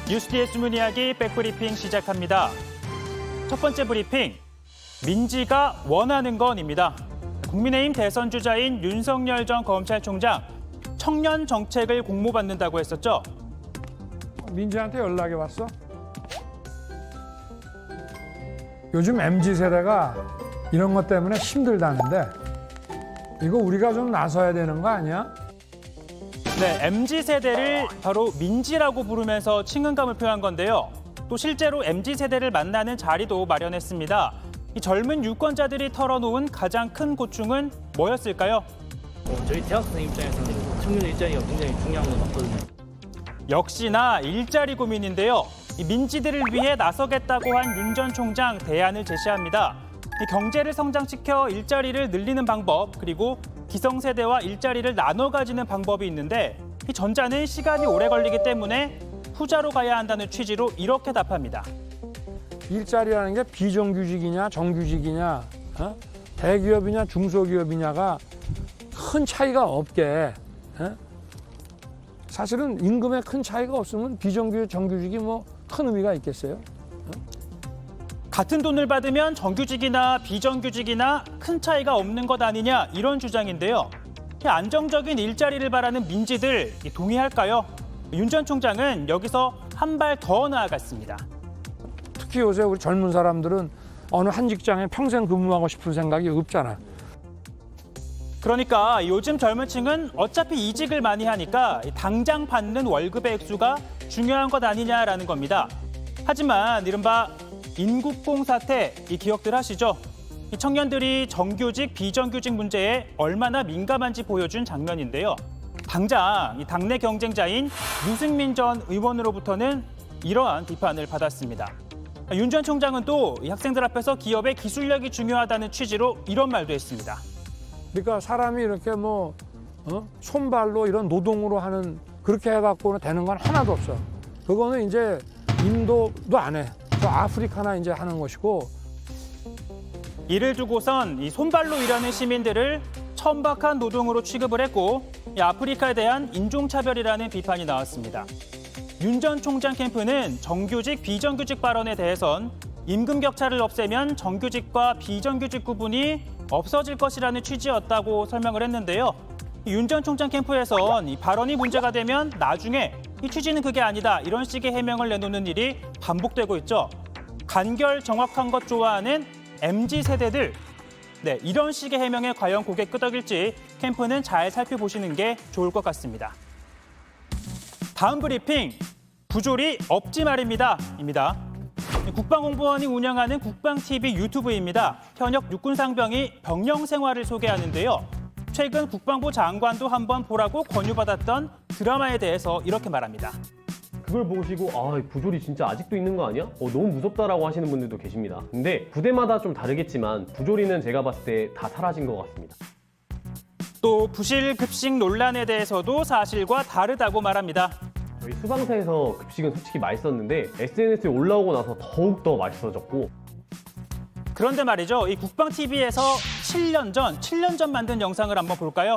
뉴스D의 숨은 이야기 백브리핑 시작합니다. 첫 번째 브리핑, 민지가 원하는 건입니다. 국민의힘 대선 주자인 윤석열 전 검찰총장, 청년 정책을 공모받는다고 했었죠. 민지한테 연락이 왔어? 요즘 MZ세대가 이런 것 때문에 힘들다는데 이거 우리가 좀 나서야 되는 거 아니야? 네, MZ세대를 바로 민지라고 부르면서 친근감을 표한 건데요. 또 실제로 MZ세대를 만나는 자리도 마련했습니다. 이 젊은 유권자들이 털어놓은 가장 큰 고충은 뭐였을까요? 저희 대학생 입장에서는 청년 일자리가 굉장히 중요한 것 같거든요. 역시나 일자리 고민인데요. 이 민지들을 위해 나서겠다고 한 윤 전 총장 대안을 제시합니다. 이 경제를 성장시켜 일자리를 늘리는 방법, 그리고 기성세대와 일자리를 나눠 가지는 방법이 있는데 이 전자는 시간이 오래 걸리기 때문에 후자로 가야 한다는 취지로 이렇게 답합니다. 일자리라는 게 비정규직이냐 정규직이냐 대기업이냐 중소기업이냐가 큰 차이가 없게 사실은 임금에 큰 차이가 없으면 비정규직 정규직이 뭐 큰 의미가 있겠어요? 같은 돈을 받으면 정규직이나 비정규직이나 큰 차이가 없는 것 아니냐 이런 주장인데요. 안정적인 일자리를 바라는 민지들 동의할까요? 윤 전 총장은 여기서 한 발 더 나아갔습니다. 특히 요새 우리 젊은 사람들은 어느 한 직장에 평생 근무하고 싶은 생각이 없잖아. 그러니까 요즘 젊은 층은 어차피 이직을 많이 하니까 당장 받는 월급의 액수가 중요한 것 아니냐라는 겁니다. 하지만 이른바 인국공 사태 이 기억들 하시죠? 이 청년들이 정규직, 비정규직 문제에 얼마나 민감한지 보여준 장면인데요. 당장 이 당내 경쟁자인 유승민 전 의원으로부터는 이러한 비판을 받았습니다. 윤 전 총장은 또 이 학생들 앞에서 기업의 기술력이 중요하다는 취지로 이런 말도 했습니다. 그러니까 사람이 이렇게 뭐 손발로 이런 노동으로 하는 그렇게 해갖고는 되는 건 하나도 없어. 그거는 이제 인도도 안 해. 저 아프리카나 이제 하는 것이고. 이를 두고선 이 손발로 일하는 시민들을 천박한 노동으로 취급을 했고 이 아프리카에 대한 인종차별이라는 비판이 나왔습니다. 윤 전 총장 캠프는 정규직, 비정규직 발언에 대해선 임금 격차를 없애면 정규직과 비정규직 구분이 없어질 것이라는 취지였다고 설명을 했는데요. 윤 전 총장 캠프에선 이 발언이 문제가 되면 나중에 이 취지는 그게 아니다 이런 식의 해명을 내놓는 일이 반복되고 있죠. 간결 정확한 것 좋아하는 MZ세대들, 네, 이런 식의 해명에 과연 고개 끄덕일지 캠프는 잘 살펴보시는 게 좋을 것 같습니다. 다음 브리핑, 부조리 없지 말입니다. 국방공보원이 운영하는 국방TV 유튜브입니다. 현역 육군 상병이 병영 생활을 소개하는데요. 최근 국방부 장관도 한번 보라고 권유받았던 드라마에 대해서 이렇게 말합니다. 그걸 보시고 부조리 진짜 아직도 있는 거 아니야? 너무 무섭다라고 하시는 분들도 계십니다. 근데 부대마다 좀 다르겠지만 부조리는 제가 봤을 때 다 사라진 것 같습니다. 또 부실 급식 논란에 대해서도 사실과 다르다고 말합니다. 저희 수방사에서 급식은 솔직히 맛있었는데 SNS에 올라오고 나서 더욱더 맛있어졌고. 그런데 말이죠. 이 국방TV에서 7년 전 만든 영상을 한번 볼까요?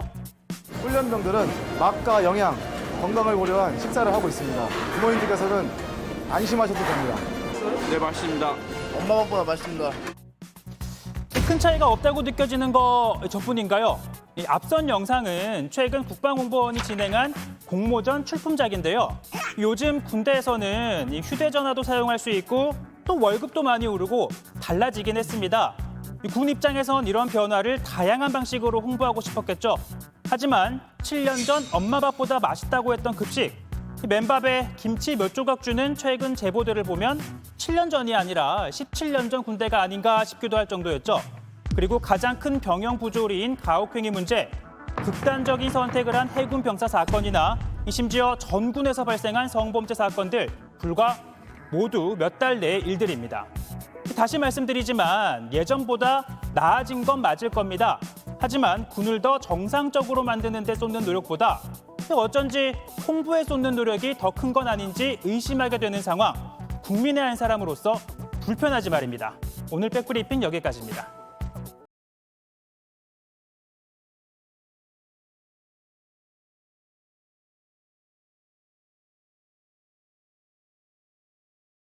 훈련병들은 맛과 영양, 건강을 고려한 식사를 하고 있습니다. 부모님들께서는 안심하셔도 됩니다. 네, 맛있습니다. 엄마 밥보다 맛있습니다. 큰 차이가 없다고 느껴지는 거 저뿐인가요? 이 앞선 영상은 최근 국방공보원이 진행한 공모전 출품작인데요. 요즘 군대에서는 이 휴대전화도 사용할 수 있고 또 월급도 많이 오르고 달라지긴 했습니다. 군 입장에선 이런 변화를 다양한 방식으로 홍보하고 싶었겠죠. 하지만 7년 전 엄마 밥보다 맛있다고 했던 급식, 맨밥에 김치 몇 조각 주는 최근 제보들을 보면 7년 전이 아니라 17년 전 군대가 아닌가 싶기도 할 정도였죠. 그리고 가장 큰 병영 부조리인 가혹행위 문제, 극단적인 선택을 한 해군 병사 사건이나 심지어 전군에서 발생한 성범죄 사건들 불과 모두 몇 달 내의 일들입니다. 다시 말씀드리지만 예전보다 나아진 건 맞을 겁니다. 하지만 군을 더 정상적으로 만드는 데 쏟는 노력보다 어쩐지 홍보에 쏟는 노력이 더 큰 건 아닌지 의심하게 되는 상황. 국민의 한 사람으로서 불편하지 말입니다. 오늘 백브리핑 여기까지입니다.